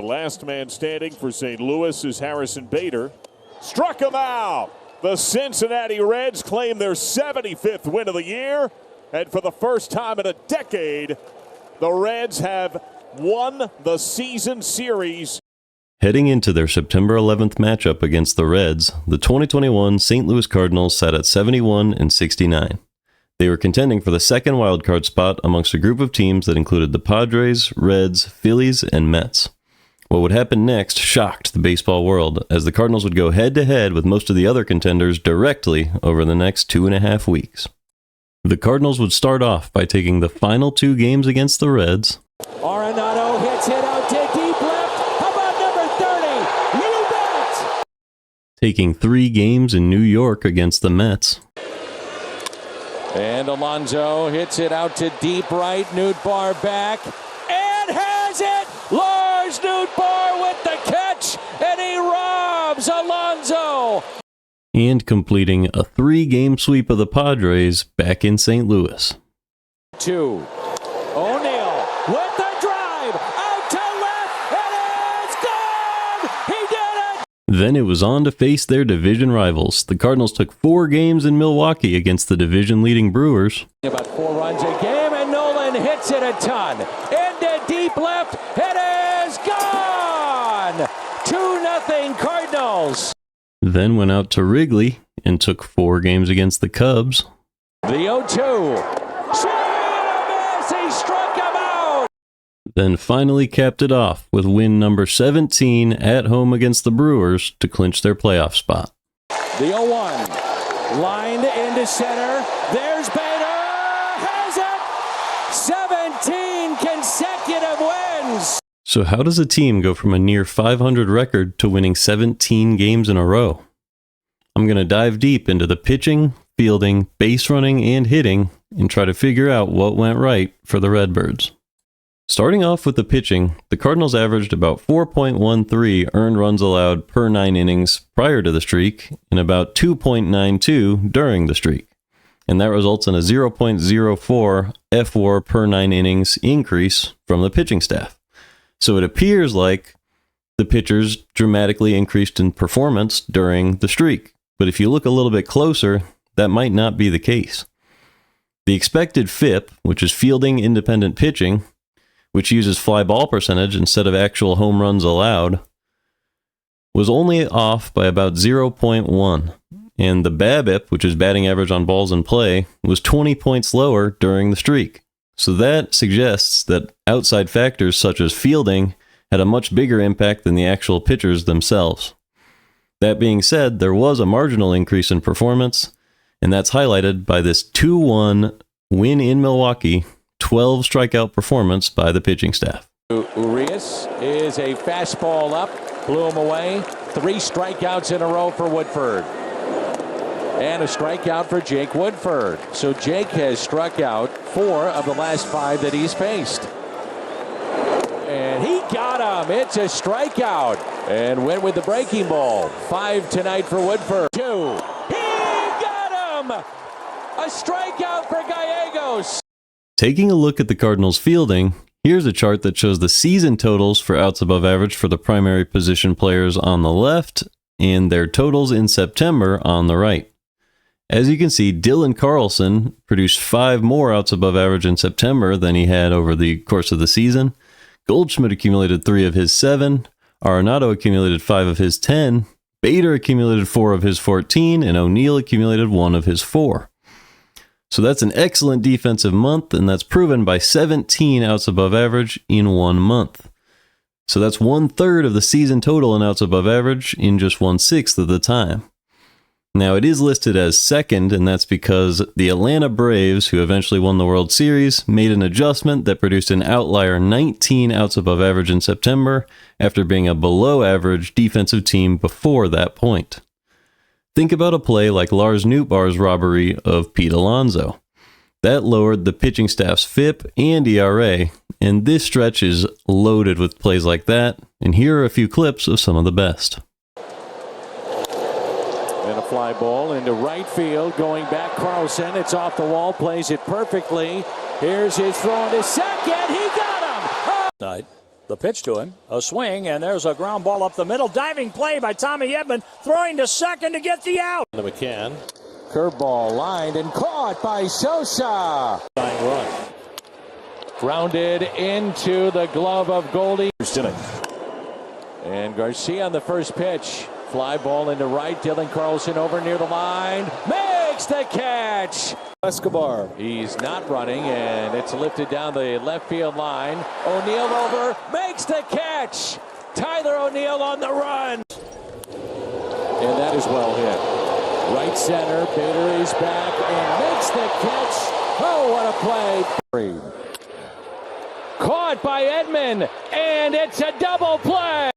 The last man standing for St. Louis is Harrison Bader. Struck him out. The Cincinnati Reds claim their 75th win of the year. And for the first time in a decade, the Reds have won the season series. Heading into their September 11th matchup against the Reds, the 2021 St. Louis Cardinals sat at 71-69. They were contending for the second wildcard spot amongst a group of teams that included the Padres, Reds, Phillies, and Mets. What would happen next shocked the baseball world, as the Cardinals would go head-to-head with most of the other contenders directly over the next 2.5 weeks. The Cardinals would start off by taking the final 2 games against the Reds. Arenado hits it out to deep left. How about number 30? You bet! Taking 3 games in New York against the Mets. And Alonso hits it out to deep right. Nootbaar back. And has it! Lars Nootbaar with the catch. And he robs Alonso. And completing a 3-game sweep of the Padres back in St. Louis. 2. O'Neill with the drive. Out to left. It is gone! He did it! Then it was on to face their division rivals. The Cardinals took 4 games in Milwaukee against the division-leading Brewers. About 4 runs a game, and Nolan hits it a ton. Into deep left. It is gone! 2-0 Cardinals. Then went out to Wrigley and took 4 games against the Cubs. The 0-2. Swing and a miss. He struck him out. Then finally capped it off with win number 17 at home against the Brewers to clinch their playoff spot. The 0-1. Lined into center. There's Bader. Has it. 17 consecutive wins. So how does a team go from a near 500 record to winning 17 games in a row? I'm going to dive deep into the pitching, fielding, base running, and hitting, and try to figure out what went right for the Redbirds. Starting off with the pitching, the Cardinals averaged about 4.13 earned runs allowed per 9 innings prior to the streak, and about 2.92 during the streak. And that results in a 0.04 F-WAR per 9 innings increase from the pitching staff. So it appears like the pitchers dramatically increased in performance during the streak. But if you look a little bit closer, that might not be the case. The expected FIP, which is fielding independent pitching, which uses fly ball percentage instead of actual home runs allowed, was only off by about 0.1. And the BABIP, which is batting average on balls in play, was 20 points lower during the streak. So that suggests that outside factors such as fielding had a much bigger impact than the actual pitchers themselves. That being said, there was a marginal increase in performance, and that's highlighted by this 2-1 win in Milwaukee, 12 strikeout performance by the pitching staff. Urias is a fastball up, blew him away. 3 strikeouts in a row for Woodford. And a strikeout for Jake Woodford. So Jake has struck out 4 of the last 5 that he's faced. And he got him. It's a strikeout. And went with the breaking ball. 5 tonight for Woodford. 2. He got him. A strikeout for Gallegos. Taking a look at the Cardinals' fielding, here's a chart that shows the season totals for outs above average for the primary position players on the left and their totals in September on the right. As you can see, Dylan Carlson produced 5 more outs above average in September than he had over the course of the season. Goldschmidt accumulated 3 of his 7. Arenado accumulated 5 of his 10. Bader accumulated 4 of his 14. And O'Neill accumulated 1 of his 4. So that's an excellent defensive month, and that's proven by 17 outs above average in 1 month. So that's 1/3 of the season total in outs above average in just 1/6 of the time. Now, it is listed as second, and that's because the Atlanta Braves, who eventually won the World Series, made an adjustment that produced an outlier 19 outs above average in September after being a below-average defensive team before that point. Think about a play like Lars Nootbaar's robbery of Pete Alonso. That lowered the pitching staff's FIP and ERA, and this stretch is loaded with plays like that, and here are a few clips of some of the best. And a fly ball into right field, going back Carlson. It's off the wall, plays it perfectly. Here's his throw into second. He got him. The pitch to him, a swing, and there's a ground ball up the middle. Diving play by Tommy Edman, throwing to second to get the out. To McCann. Curveball lined and caught by Sosa. Run. Grounded into the glove of Goldie. And Garcia on the first pitch. Fly ball into right. Dylan Carlson over near the line. Makes the catch. Escobar. He's not running, and it's lifted down the left field line. O'Neill over. Makes the catch. Tyler O'Neill on the run. And that is well hit. Right center. Bader is back and makes the catch. Oh, what a play. Caught by Edman, and it's a double play.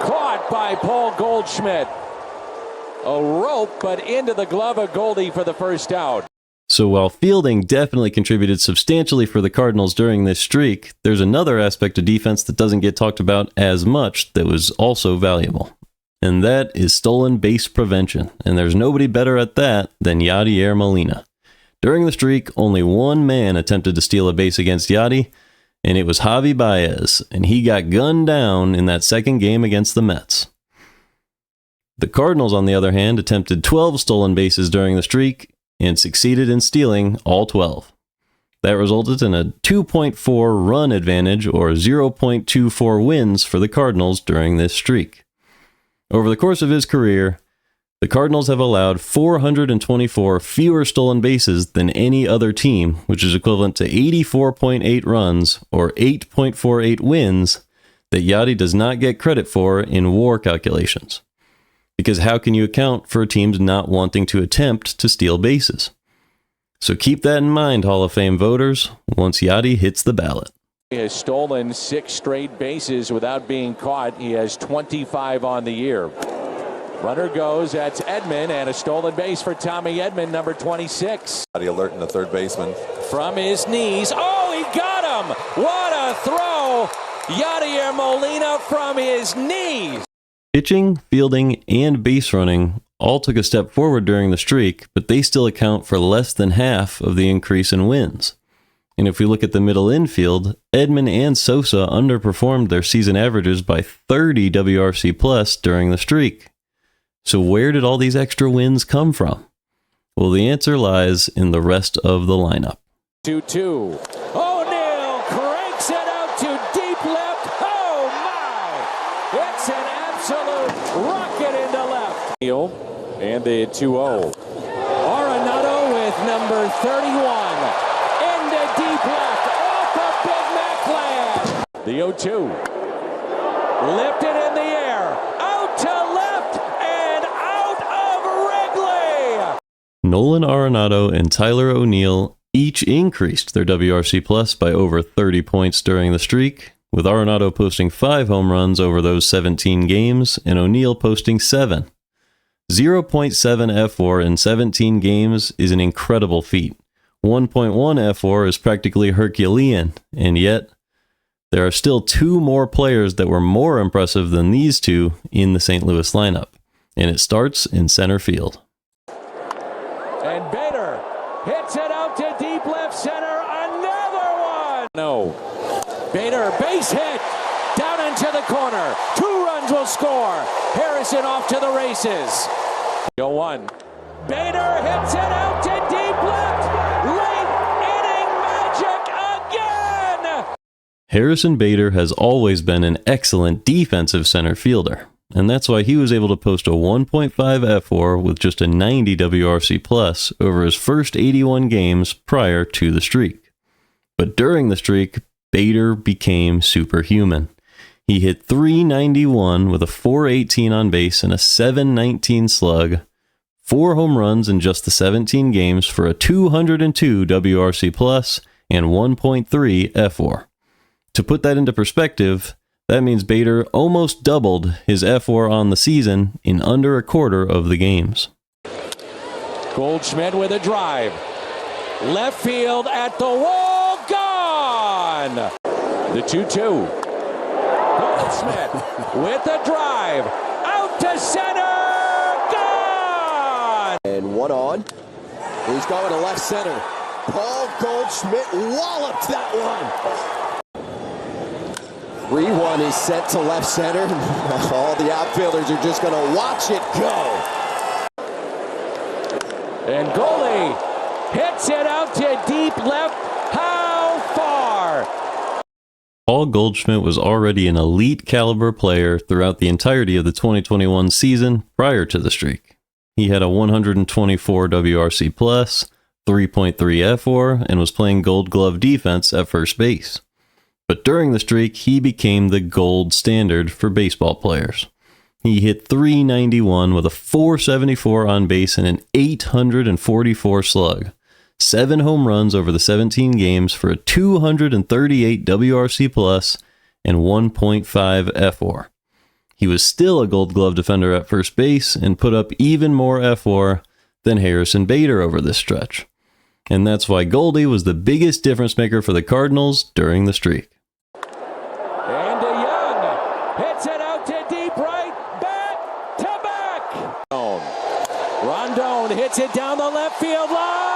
Caught by Paul Goldschmidt. A rope, but into the glove of Goldie for the first out. So while fielding definitely contributed substantially for the Cardinals during this streak, there's another aspect of defense that doesn't get talked about as much that was also valuable. And that is stolen base prevention. And there's nobody better at that than Yadier Molina. During the streak, only one man attempted to steal a base against Yadi, and it was Javi Baez, and he got gunned down in that second game against the Mets. The Cardinals, on the other hand, attempted 12 stolen bases during the streak and succeeded in stealing all 12. That resulted in a 2.4 run advantage, or 0.24 wins for the Cardinals during this streak. Over the course of his career, the Cardinals have allowed 424 fewer stolen bases than any other team, which is equivalent to 84.8 runs or 8.48 wins that Yadi does not get credit for in WAR calculations. Because how can you account for teams not wanting to attempt to steal bases? So keep that in mind, Hall of Fame voters, once Yadi hits the ballot. He has stolen 6 straight bases without being caught. He has 25 on the year. Runner goes, that's Edman, and a stolen base for Tommy Edman, number 26. Alert in the third baseman. From his knees. Oh, he got him! What a throw! Yadier Molina from his knees. Pitching, fielding, and base running all took a step forward during the streak, but they still account for less than half of the increase in wins. And if we look at the middle infield, Edman and Sosa underperformed their season averages by 30 WRC plus during the streak. So where did all these extra wins come from? Well, the answer lies in the rest of the lineup. 2-2. O'Neill cranks it out to deep left. Oh, my! It's an absolute rocket into left. And the 2-0. Arenado with number 31. Into deep left. Off of Big Mac land. The 0-2. Lifted in the air. Out to left. And out of Wrigley. Nolan Arenado and Tyler O'Neill each increased their WRC plus by over 30 points during the streak, with Arenado posting 5 home runs over those 17 games and O'Neill posting 7. 0.7 F4 in 17 games is an incredible feat. 1.1 F4 is practically Herculean, and yet there are still 2 more players that were more impressive than these two in the St. Louis lineup, and it starts in center field. And Bader hits it out to deep left center. Another one. No. Bader base hit down into the corner. 2 runs will score. Harrison off to the races. 0-1. Bader hits it out to deep left. Late inning magic again. Harrison Bader has always been an excellent defensive center fielder, and that's why he was able to post a 1.5 F4 with just a 90 WRC plus over his first 81 games prior to the streak. But during the streak, Bader became superhuman. He hit .391 with a .418 on base and a .719 slug, 4 home runs in just the 17 games for a 202 WRC plus and 1.3 F4. To put that into perspective, that means Bader almost doubled his F4 on the season in under a quarter of the games. Goldschmidt with a drive. Left field at the wall. Gone. The 2-2. Goldschmidt with a drive. Out to center. Gone. And 1 on. He's going to left center. Paul Goldschmidt walloped that one. 3-1 is sent to left center. All the outfielders are just going to watch it go. And Goldie hits it out to deep left. How far? Paul Goldschmidt was already an elite caliber player throughout the entirety of the 2021 season prior to the streak. He had a 124 WRC+, 3.3 FWAR, and was playing Gold Glove defense at first base. But during the streak, he became the gold standard for baseball players. He hit .391 with a .474 on base and an .844 slug. 7 home runs over the 17 games for a 238 WRC+ and 1.5 FWAR. He was still a Gold Glove defender at first base and put up even more FWAR than Harrison Bader over this stretch. And that's why Goldie was the biggest difference maker for the Cardinals during the streak. And DeYoung hits it out to deep right, back to back. Rondon hits it down the left field line.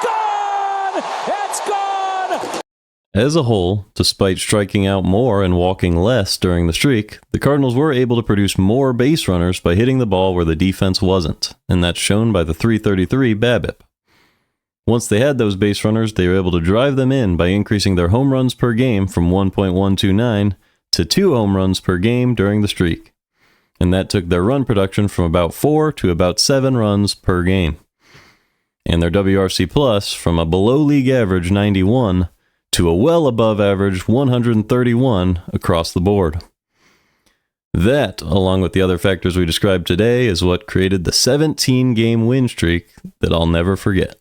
Gone! It's gone! As a whole, despite striking out more and walking less during the streak, the Cardinals were able to produce more base runners by hitting the ball where the defense wasn't, and that's shown by the .333 BABIP. Once they had those base runners, they were able to drive them in by increasing their home runs per game from 1.129 to 2 home runs per game during the streak. And that took their run production from about 4 to about 7 runs per game. And their WRC+ from a below league average 91 to a well above average 131 across the board. That, along with the other factors we described today, is what created the 17-game win streak that I'll never forget.